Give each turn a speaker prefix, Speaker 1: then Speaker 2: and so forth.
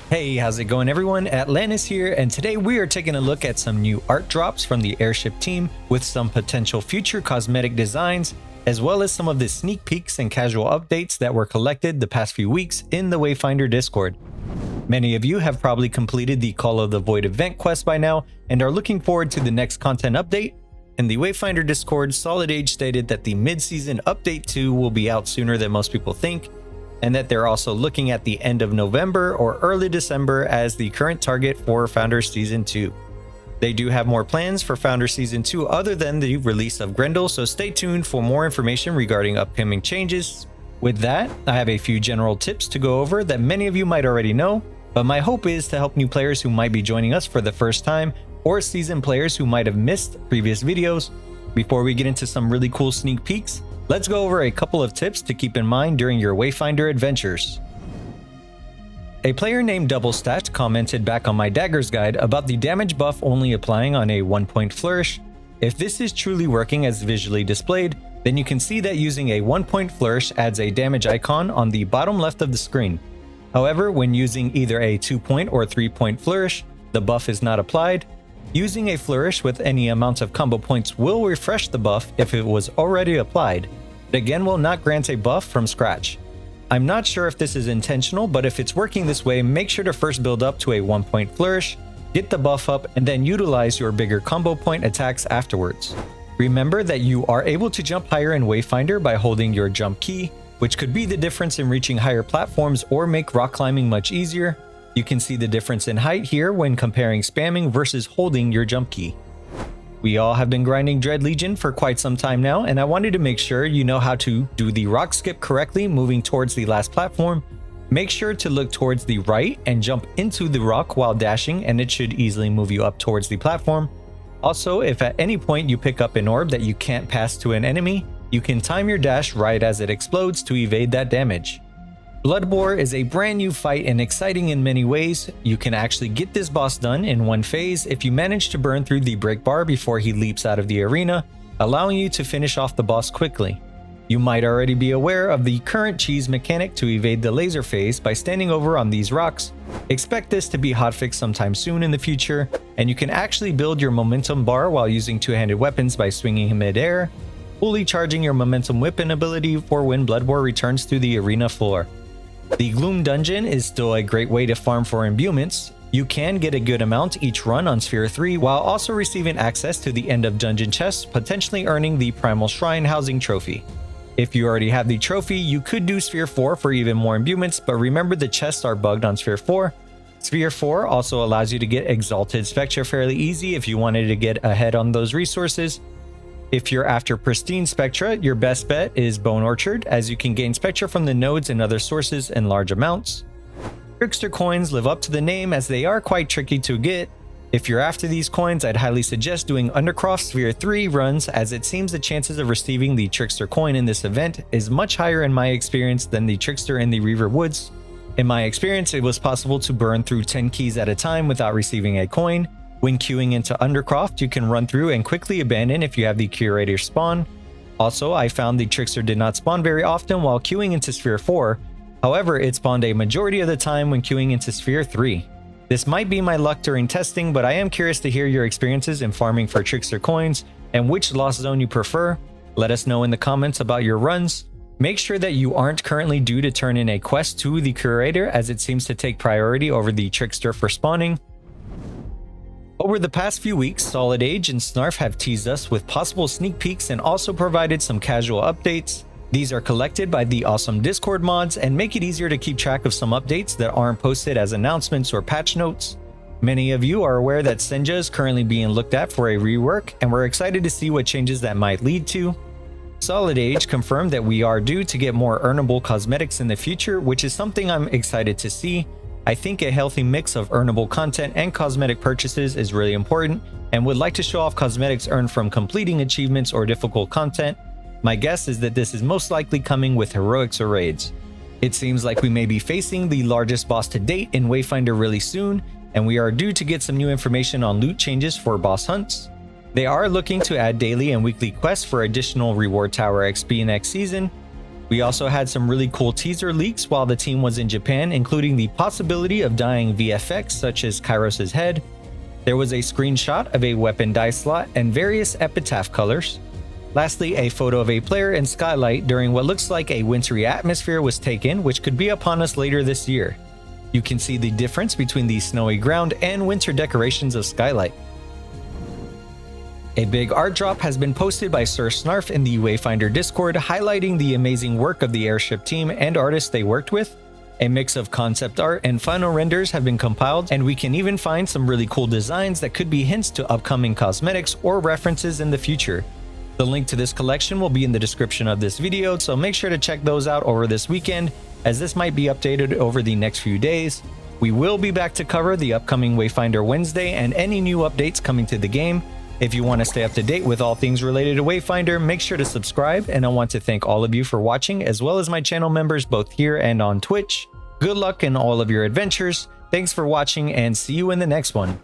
Speaker 1: Hey, how's it going everyone? Atlantis here, and today we are taking a look at some new art drops from the airship team with some potential future cosmetic designs, as well as some of the sneak peeks and casual updates that were collected the past few weeks in the Wayfinder Discord. Many of you have probably completed the Call of the Void event quest by now and are looking forward to the next content update. In the Wayfinder Discord, Solid Age stated that the mid-season update 2 will be out sooner than most people think, and that they're also looking at the end of November or early December as the current target for Founder Season 2. They do have more plans for Founder Season 2 other than the release of Grendel, so stay tuned for more information regarding upcoming changes. With that, I have a few general tips to go over that many of you might already know, but my hope is to help new players who might be joining us for the first time or seasoned players who might have missed previous videos. Before we get into some really cool sneak peeks, let's go over a couple of tips to keep in mind during your Wayfinder adventures. A player named Double Stat commented back on my Daggers guide about the damage buff only applying on a 1-point flourish. If this is truly working as visually displayed, then you can see that using a 1-point flourish adds a damage icon on the bottom left of the screen. However, when using either a 2-point or 3-point flourish, the buff is not applied. Using a flourish with any amount of combo points will refresh the buff if it was already applied. It again will not grant a buff from scratch. I'm not sure if this is intentional, but if it's working this way, make sure to first build up to a 1-point flourish, get the buff up, and then utilize your bigger combo point attacks afterwards. Remember that you are able to jump higher in Wayfinder by holding your jump key, which could be the difference in reaching higher platforms or make rock climbing much easier. You can see the difference in height here when comparing spamming versus holding your jump key. We all have been grinding Dread Legion for quite some time now, and I wanted to make sure you know how to do the rock skip correctly moving towards the last platform. Make sure to look towards the right and jump into the rock while dashing, and it should easily move you up towards the platform. Also, if at any point you pick up an orb that you can't pass to an enemy, you can time your dash right as it explodes to evade that damage. Blood Boar is a brand new fight and exciting in many ways. You can actually get this boss done in one phase if you manage to burn through the break bar before he leaps out of the arena, allowing you to finish off the boss quickly. You might already be aware of the current cheese mechanic to evade the laser phase by standing over on these rocks. Expect this to be hotfixed sometime soon in the future, and you can actually build your momentum bar while using two-handed weapons by swinging in mid-air, fully charging your momentum weapon ability for when Blood Boar returns to the arena floor. The Gloom Dungeon is still a great way to farm for imbuements. You can get a good amount each run on Sphere 3 while also receiving access to the end of dungeon chests, potentially earning the Primal Shrine Housing Trophy. If you already have the trophy, you could do Sphere 4 for even more imbuements, but remember the chests are bugged on Sphere 4. Sphere 4 also allows you to get Exalted Spectra fairly easy if you wanted to get ahead on those resources. If you're after Pristine Spectra, your best bet is Bone Orchard, as you can gain Spectra from the nodes and other sources in large amounts. Trickster coins live up to the name as they are quite tricky to get. If you're after these coins, I'd highly suggest doing Undercroft Sphere 3 runs, as it seems the chances of receiving the Trickster coin in this event is much higher in my experience than the Trickster in the Reaver Woods. In my experience, it was possible to burn through 10 keys at a time without receiving a coin. When queuing into Undercroft, you can run through and quickly abandon if you have the Curator spawn. Also, I found the Trickster did not spawn very often while queuing into Sphere 4, however it spawned a majority of the time when queuing into Sphere 3. This might be my luck during testing, but I am curious to hear your experiences in farming for Trickster coins and which Lost Zone you prefer. Let us know in the comments about your runs. Make sure that you aren't currently due to turn in a quest to the Curator, as it seems to take priority over the Trickster for spawning. Over the past few weeks, Solid Age and Snarf have teased us with possible sneak peeks and also provided some casual updates. These are collected by the awesome Discord mods and make it easier to keep track of some updates that aren't posted as announcements or patch notes. Many of you are aware that Senja is currently being looked at for a rework, and we're excited to see what changes that might lead to. Solid Age confirmed that we are due to get more earnable cosmetics in the future, which is something I'm excited to see. I think a healthy mix of earnable content and cosmetic purchases is really important, and would like to show off cosmetics earned from completing achievements or difficult content. My guess is that this is most likely coming with heroics or raids. It seems like we may be facing the largest boss to date in Wayfinder really soon, and we are due to get some new information on loot changes for boss hunts. They are looking to add daily and weekly quests for additional reward tower XP next season. We also had some really cool teaser leaks while the team was in Japan, including the possibility of dyeing VFX such as Kairos' head. There was a screenshot of a weapon dye slot and various epitaph colors. Lastly, a photo of a player in Skylight during what looks like a wintry atmosphere was taken, which could be upon us later this year. You can see the difference between the snowy ground and winter decorations of Skylight. A big art drop has been posted by Sir Snarf in the Wayfinder Discord, highlighting the amazing work of the airship team and artists they worked with. A mix of concept art and final renders have been compiled, and we can even find some really cool designs that could be hints to upcoming cosmetics or references in the future. The link to this collection will be in the description of this video, so make sure to check those out over this weekend, as this might be updated over the next few days. We will be back to cover the upcoming Wayfinder Wednesday and any new updates coming to the game. If you want to stay up to date with all things related to Wayfinder, make sure to subscribe, and I want to thank all of you for watching, as well as my channel members both here and on Twitch. Good luck in all of your adventures, thanks for watching, and see you in the next one.